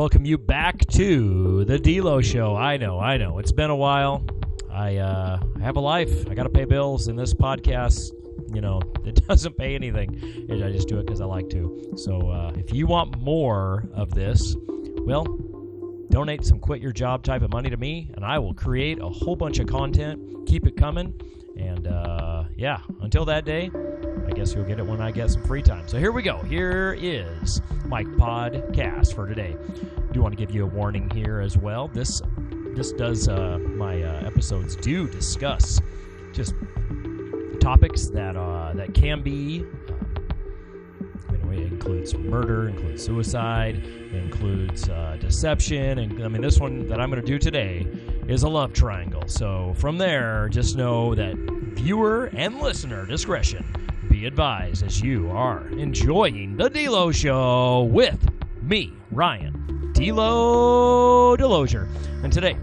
welcome you back to the D-Lo Show. I know. It's been a while. I have a life. I got to pay bills, and this podcast, it doesn't pay anything. I just do it because I like to. So if you want more of this, well, donate some quit your job type of money to me, and I will create a whole bunch of content. Keep it coming. And until that day, I guess you'll get it when I get some free time. So here we go. Here is my podcast for today. I do want to give you a warning here as well. This does, my episodes do discuss just topics that can be, it includes murder, includes suicide, includes deception, and this one that I'm going to do today is a love triangle. So from there, just know that viewer and listener discretion be advised as you are enjoying the D-Lo Show with me, Ryan D-Lo Delosier. And today,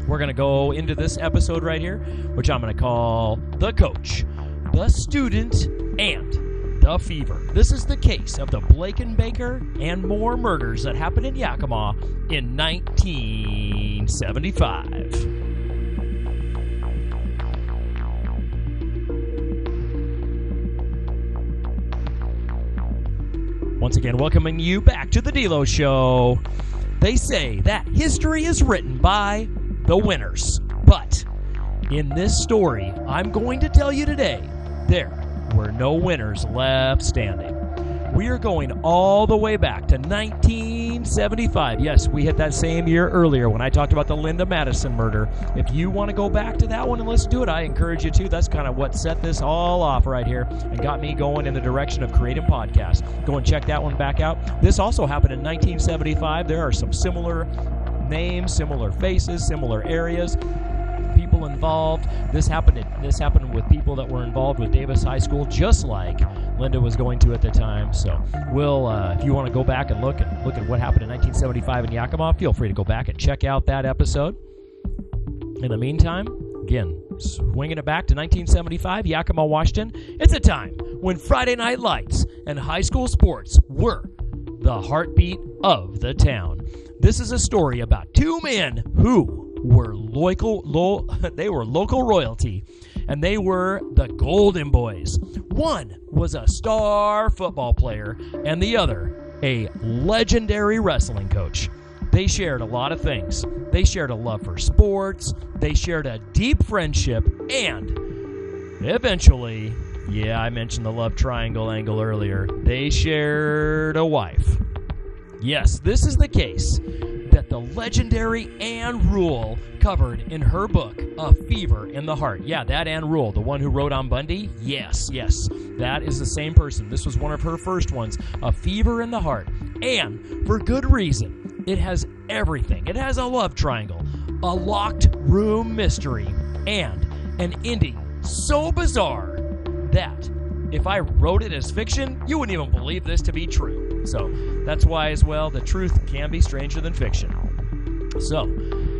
we're going to go into this episode right here, which I'm going to call The Coach, The Student, and The Fever. This is the case of the Blankenbaker and more murders that happened in Yakima in 1975. Once again, welcoming you back to the D-Lo Show. They say that history is written by the winners. But in this story, I'm going to tell you today, there were no winners left standing. We are going all the way back to 1975. Yes, we hit that same year earlier when I talked about the Linda Madison murder. If you want to go back to that one and let's do it, I encourage you to. That's kind of what set this all off right here and got me going in the direction of creating podcasts. Go and check that one back out. This also happened in 1975. There are some similar names, similar faces, similar areas, people involved. This happened with people that were involved with Davis High School, just like Linda was going to at the time. So we'll, if you want to go back and look at what happened in 1975 in Yakima, feel free to go back and check out that episode. In the meantime, again, swinging it back to 1975, Yakima, Washington. It's a time when Friday Night Lights and high school sports were the heartbeat of the town. This is a story about two men who were local royalty, and they were the Golden Boys. One was a star football player, and the other a legendary wrestling coach. They shared a lot of things. They shared a love for sports, they shared a deep friendship, and eventually, I mentioned the love triangle angle earlier, they shared a wife. Yes, this is the case that the legendary Ann Rule covered in her book, A Fever in the Heart. Yeah, that Ann Rule, the one who wrote on Bundy? Yes. That is the same person. This was one of her first ones, A Fever in the Heart. And for good reason. It has everything. It has a love triangle, a locked room mystery, and an ending so bizarre that if I wrote it as fiction, you wouldn't even believe this to be true. So that's why, as well, the truth can be stranger than fiction. So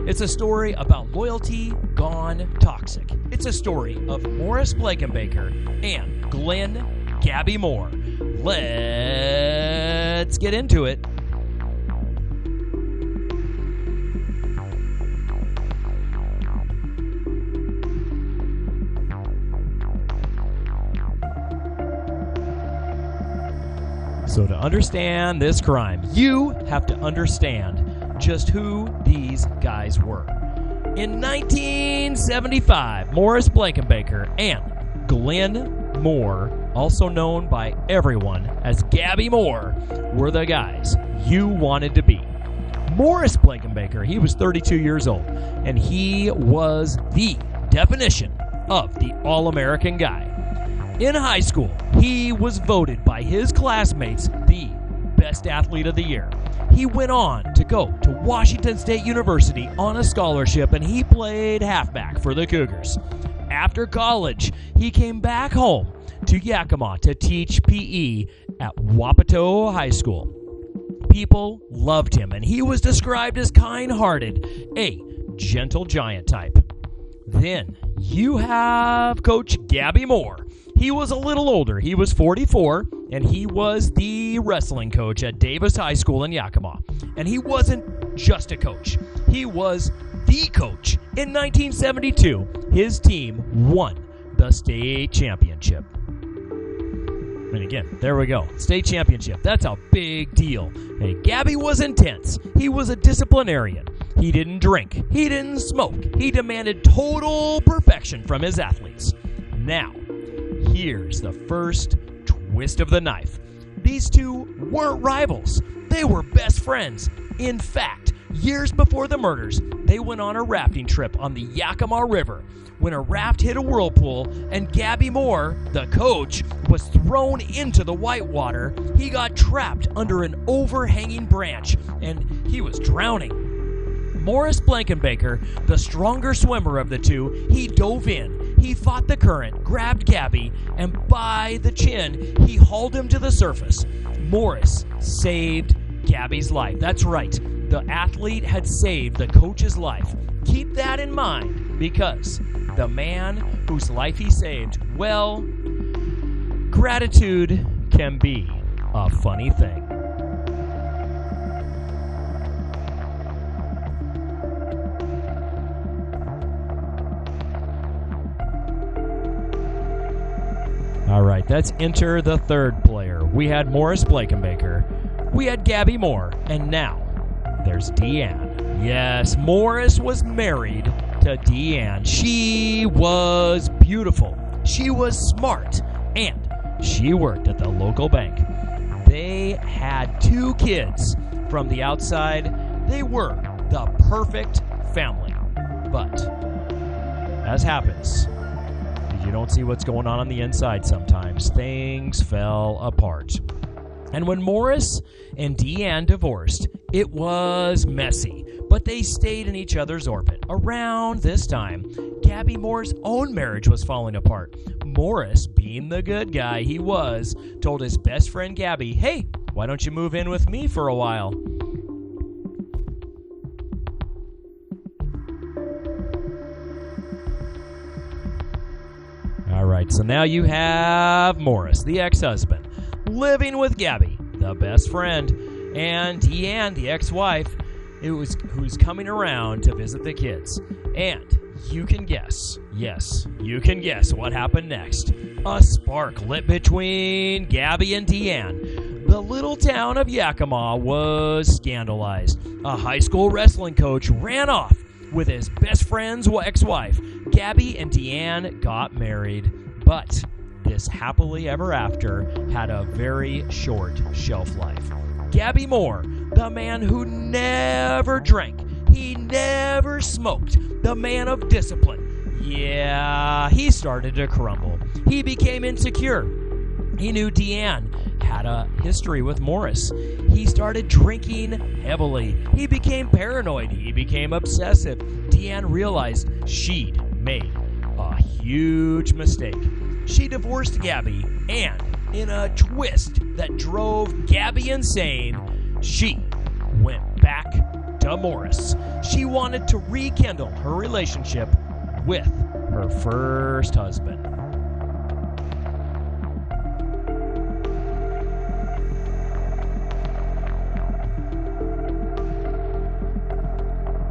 it's a story about loyalty gone toxic. It's a story of Morris Blankenbaker and Glynn Gabby Moore. Let's get into it. So to understand this crime, you have to understand just who these guys were. In 1975, Morris Blankenbaker and Glynn Moore, also known by everyone as Gabby Moore, were the guys you wanted to be. Morris Blankenbaker, he was 32 years old, and he was the definition of the all-American guy. In high school, he was voted by his classmates the best athlete of the year. He went on to go to Washington State University on a scholarship, and he played halfback for the Cougars. After college, he came back home to Yakima to teach PE at Wapato High School. People loved him, and he was described as kind-hearted, a gentle giant type. Then you have Coach Gabby Moore. He was a little older. He was 44, and he was the wrestling coach at Davis High School in Yakima. And he wasn't just a coach. He was the coach. In 1972, his team won the state championship. And again, there we go. State championship. That's a big deal. Hey, Gabby was intense. He was a disciplinarian. He didn't drink. He didn't smoke. He demanded total perfection from his athletes. Now, here's the first twist of the knife. These two weren't rivals. They were best friends. In fact, years before the murders, they went on a rafting trip on the Yakima River when a raft hit a whirlpool and Gabby Moore, the coach, was thrown into the whitewater. He got trapped under an overhanging branch and he was drowning. Morris Blankenbaker, the stronger swimmer of the two, he dove in. He fought the current, grabbed Gabby, and by the chin, he hauled him to the surface. Morris saved Gabby's life. That's right. The athlete had saved the coach's life. Keep that in mind, because the man whose life he saved, well, gratitude can be a funny thing. All right, let's enter the third player. We had Morris Blankenbaker. We had Gabby Moore, and now there's Dee Ann. Yes, Morris was married to Dee Ann. She was beautiful. She was smart, and she worked at the local bank. They had 2 kids. From the outside, they were the perfect family. But, as happens, you don't see what's going on the inside sometimes. Things fell apart. And when Morris and Dee Ann divorced, it was messy, but they stayed in each other's orbit. Around this time, Gabby Moore's own marriage was falling apart. Morris, being the good guy he was, told his best friend Gabby, "Hey, why don't you move in with me for a while?" All right, so now you have Morris, the ex-husband, living with Gabby, the best friend, and Dee Ann, the ex-wife, who's coming around to visit the kids. And you can guess, yes, you can guess what happened next. A spark lit between Gabby and Dee Ann. The little town of Yakima was scandalized. A high school wrestling coach ran off with his best friend's ex-wife. Gabby and Dee Ann got married, but this happily ever after had a very short shelf life. Gabby Moore, the man who never drank, he never smoked, the man of discipline. Yeah, he started to crumble. He became insecure. He knew Dee Ann had a history with Morris. He started drinking heavily. He became paranoid. He became obsessive. Dee Ann realized she'd made a huge mistake. She divorced Gabby, and in a twist that drove Gabby insane, she went back to Morris. She wanted to rekindle her relationship with her first husband.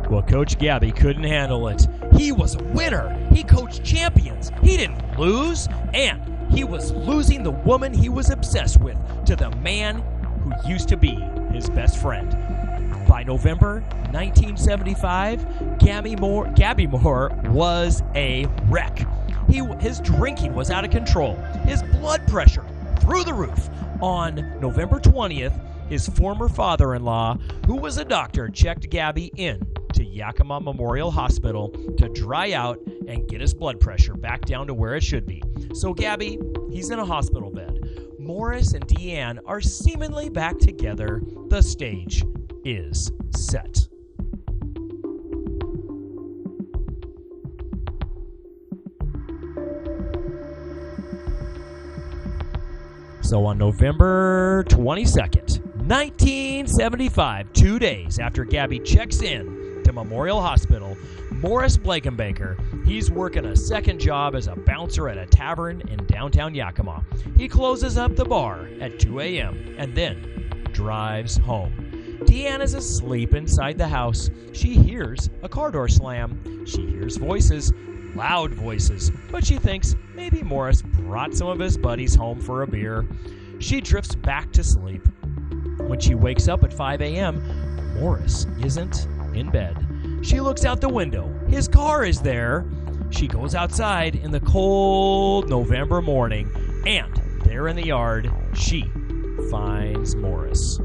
Well, Coach Gabby couldn't handle it. He was a winner. He coached champions. He didn't lose. And he was losing the woman he was obsessed with to the man who used to be his best friend. By November 1975, Gabby Moore was a wreck. His drinking was out of control. His blood pressure through the roof. On November 20th, his former father-in-law, who was a doctor, checked Gabby in to Yakima Memorial Hospital to dry out and get his blood pressure back down to where it should be. So Gabby, he's in a hospital bed. Morris and Dee Ann are seemingly back together. The stage is set. So on November 22nd, 1975, 2 days after Gabby checks in to Memorial Hospital, Morris Blankenbaker. He's working a second job as a bouncer at a tavern in downtown Yakima. He closes up the bar at 2 a.m. and then drives home. Dee Ann is asleep inside the house. She hears a car door slam. She hears voices, loud voices, but she thinks maybe Morris brought some of his buddies home for a beer. She drifts back to sleep. When she wakes up at 5 a.m., Morris isn't in bed. She looks out the window. His car is there. She goes outside in the cold November morning, and there in the yard, she finds Morris.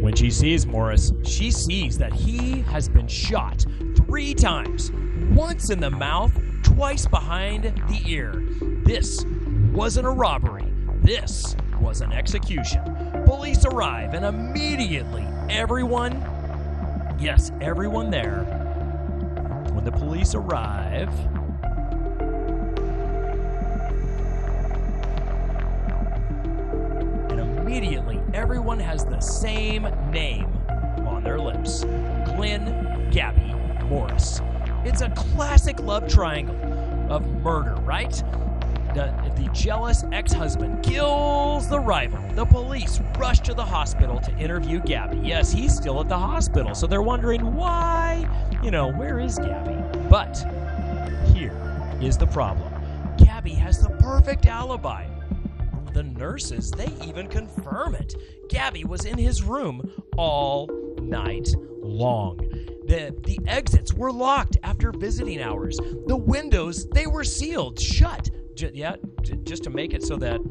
When she sees Morris, she sees that he has been shot 3 times, once in the mouth, twice behind the ear. This wasn't a robbery. This was an execution. Police arrive, and immediately everyone there, when the police arrive, immediately, everyone has the same name on their lips. Glynn, Gabby, Morris. It's a classic love triangle of murder, right? The jealous ex-husband kills the rival. The police rush to the hospital to interview Gabby. Yes, he's still at the hospital, so they're wondering why, where is Gabby? But here is the problem. Gabby has the perfect alibi. The nurses, they even confirm it. Gabby was in his room all night long. The exits were locked after visiting hours. The windows, they were sealed shut. Just to make it so that,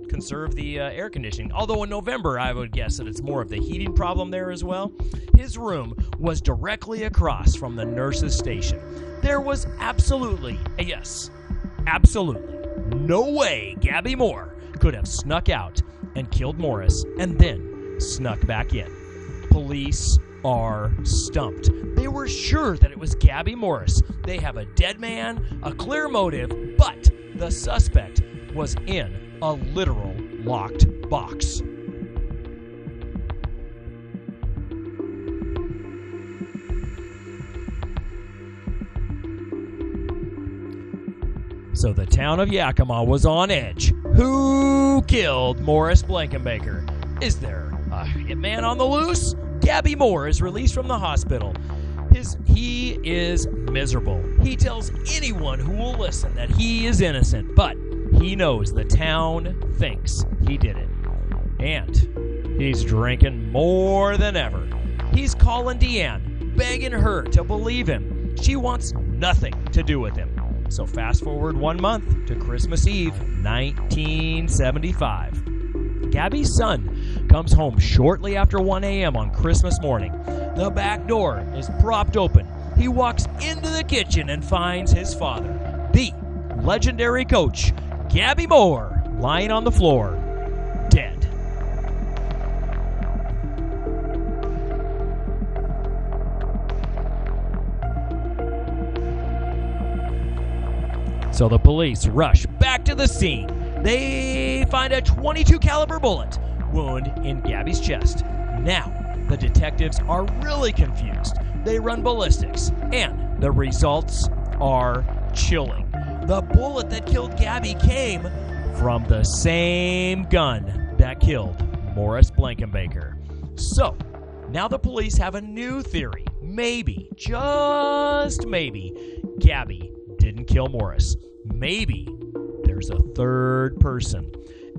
conserve the air conditioning. Although in November, I would guess that it's more of the heating problem there as well. His room was directly across from the nurse's station. There was absolutely no way Gabby Moore could have snuck out and killed Morris and then snuck back in. Police are stumped. They were sure that it was Gabby Morris. They have a dead man, a clear motive, but the suspect was in a literal locked box. So the town of Yakima was on edge. Who killed Morris Blankenbaker? Is there a hitman on the loose? Gabby Moore is released from the hospital. He is miserable. He tells anyone who will listen that he is innocent, but he knows the town thinks he did it. And he's drinking more than ever. He's calling Dee Ann, begging her to believe him. She wants nothing to do with him. So fast forward 1 month to Christmas Eve, 1975. Gabby's son comes home shortly after 1 a.m. on Christmas morning. The back door is propped open. He walks into the kitchen and finds his father, the legendary coach, Gabby Moore, lying on the floor, dead. So the police rush back to the scene. They find a .22 caliber bullet wound in Gabby's chest. Now, the detectives are really confused. They run ballistics, and the results are chilling. The bullet that killed Gabby came from the same gun that killed Morris Blankenbaker. So, now the police have a new theory. Maybe, just maybe, Gabby didn't kill Morris. Maybe there's a third person.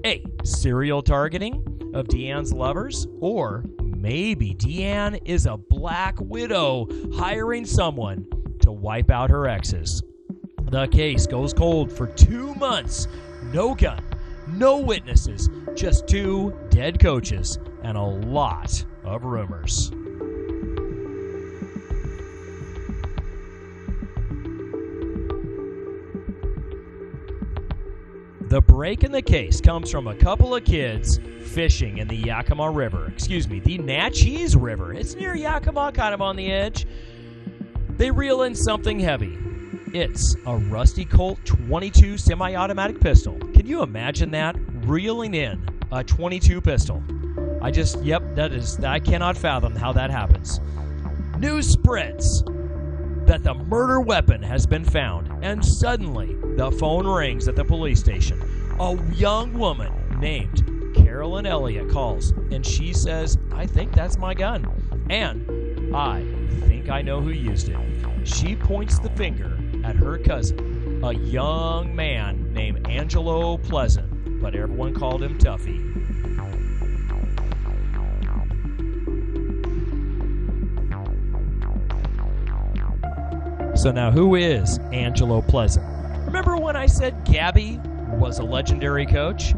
A serial targeting of Dee Ann's lovers, or maybe Dee Ann is a black widow hiring someone to wipe out her exes. The case goes cold for 2 months. No gun, no witnesses, just 2 dead coaches and a lot of rumors. The break in the case comes from a couple of kids fishing in the Yakima River. The Natchez River. It's near Yakima, kind of on the edge. They reel in something heavy. It's a rusty Colt .22 semi-automatic pistol. Can you imagine that? reeling in a .22 pistol. I cannot fathom how that happens. News spreads that the murder weapon has been found, and suddenly the phone rings at the police station. A young woman named Carolyn Elliott calls, and she says, "I think that's my gun, and I think I know who used it." She points the finger at her cousin, a young man named Angelo Pleasant, but everyone called him Tuffy. So now, who is Angelo Pleasant? Remember when I said Gabby was a legendary coach?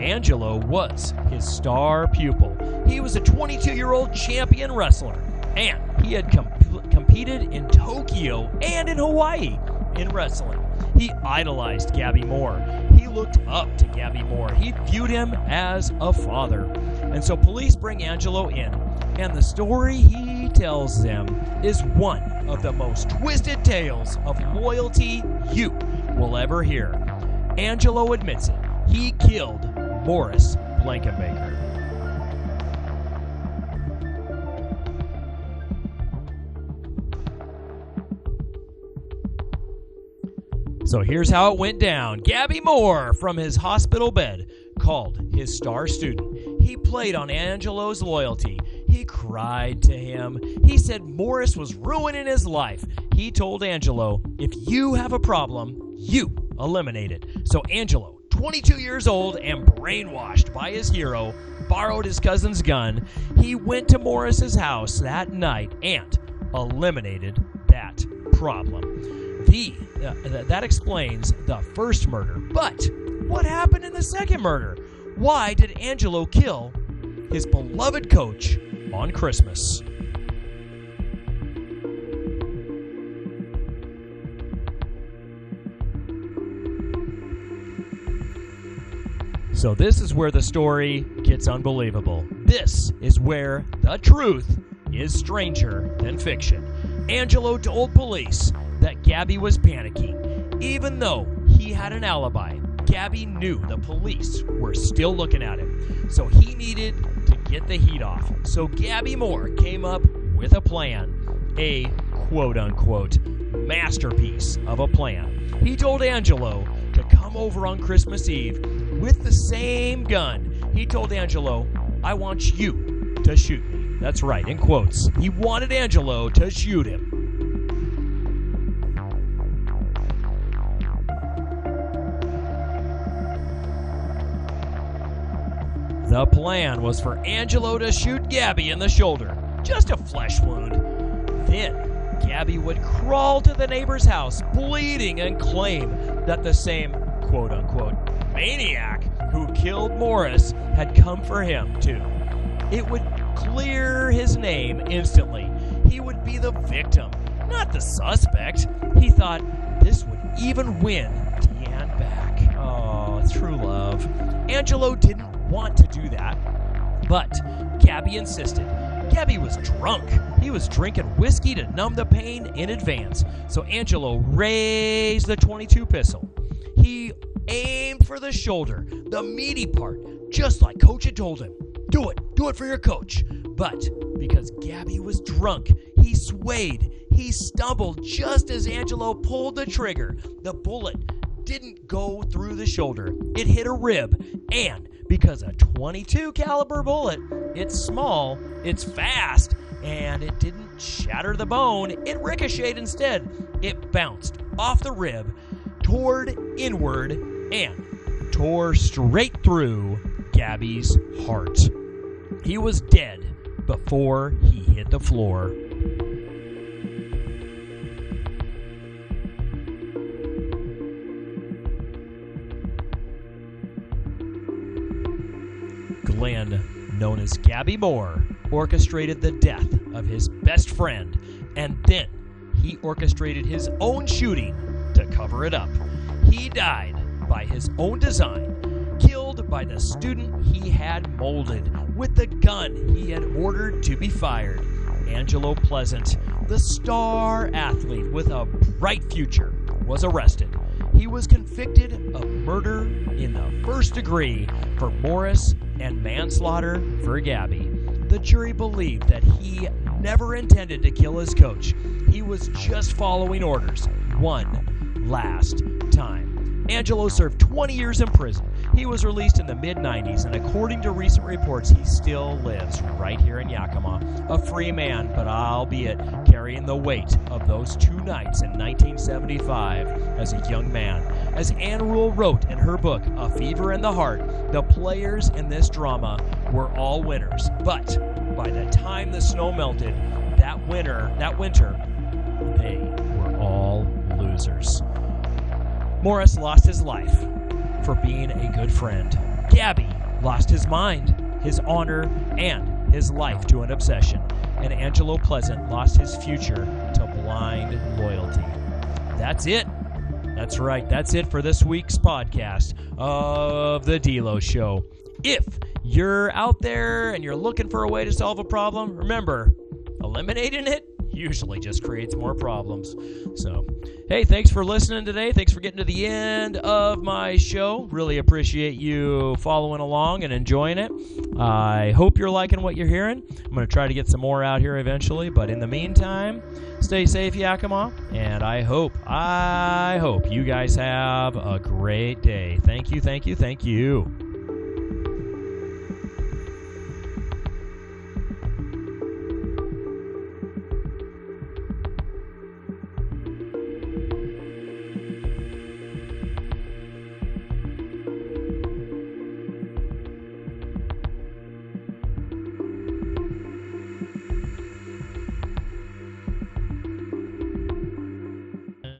Angelo was his star pupil. He was a 22-year-old champion wrestler, and he had competed in Tokyo and in Hawaii in wrestling. He idolized Gabby Moore. He looked up to Gabby Moore. He viewed him as a father. And so police bring Angelo in, and the story he tells them is one of the most twisted tales of loyalty you will ever hear. Angelo admits it. He killed Morris Blankenbaker. So here's how it went down. Gabby Moore, from his hospital bed, called his star student. He played on Angelo's loyalty. He cried to him. He said Morris was ruining his life. He told Angelo, if you have a problem, you eliminate it. So Angelo, 22 years old and brainwashed by his hero, borrowed his cousin's gun. He went to Morris's house that night and eliminated that problem. That explains the first murder. But what happened in the second murder? Why did Angelo kill his beloved coach on Christmas? So this is where the story gets unbelievable. This is where the truth is stranger than fiction. Angelo told police that Gabby was panicking. Even though he had an alibi, Gabby knew the police were still looking at him. So he needed to get the heat off. So Gabby Moore came up with a plan, a quote-unquote masterpiece of a plan. He told Angelo to come over on Christmas Eve with the same gun. He told Angelo, I want you to shoot me. That's right, in quotes. He wanted Angelo to shoot him. The plan was for Angelo to shoot Gabby in the shoulder, just a flesh wound. Then Gabby would crawl to the neighbor's house, bleeding, and claim that the same quote-unquote maniac who killed Morris had come for him too. It would clear his name instantly. He would be the victim, not the suspect. He thought this would even win Dee Ann back. Oh, true love. Angelo didn't want to do that, but Gabby insisted. Gabby was drunk. He was drinking whiskey to numb the pain in advance. So Angelo raised the .22 pistol. He aimed for the shoulder, the meaty part, just like Coach had told him. Do it for your coach. But because Gabby was drunk, he swayed. He stumbled just as Angelo pulled the trigger. The bullet didn't go through the shoulder. It hit a rib, and because a .22 caliber bullet, it's small, it's fast, and it didn't shatter the bone. It ricocheted instead. It bounced off the rib, toward inward, and tore straight through Gabby's heart. He was dead before he hit the floor. Glynn, known as Gabby Moore, orchestrated the death of his best friend, and then he orchestrated his own shooting to cover it up. He died by his own design, killed by the student he had molded with the gun he had ordered to be fired. Angelo Pleasant, the star athlete with a bright future, was arrested. He was convicted of murder in the first degree for Morris and manslaughter for Gabby. The jury believed that he never intended to kill his coach. He was just following orders one last time. Angelo served 20 years in prison. He was released in the mid-90s, and according to recent reports, he still lives right here in Yakima, a free man, but albeit carrying the weight of those 2 nights in 1975 as a young man. As Ann Rule wrote in her book, A Fever in the Heart, the players in this drama were all winners. But by the time the snow melted that winter, they were all losers. Morris lost his life for being a good friend. Gabby lost his mind, his honor, and his life to an obsession. And Angelo Pleasant lost his future to blind loyalty. That's it. That's right. That's it for this week's podcast of The D-Lo Show. If you're out there and you're looking for a way to solve a problem, remember, eliminating it usually just creates more problems. So, hey, thanks for listening today. Thanks for getting to the end of my show. Really appreciate you following along and enjoying it. I hope you're liking what you're hearing. I'm going to try to get some more out here eventually, but in the meantime, stay safe, Yakima, and I hope you guys have a great day. Thank you.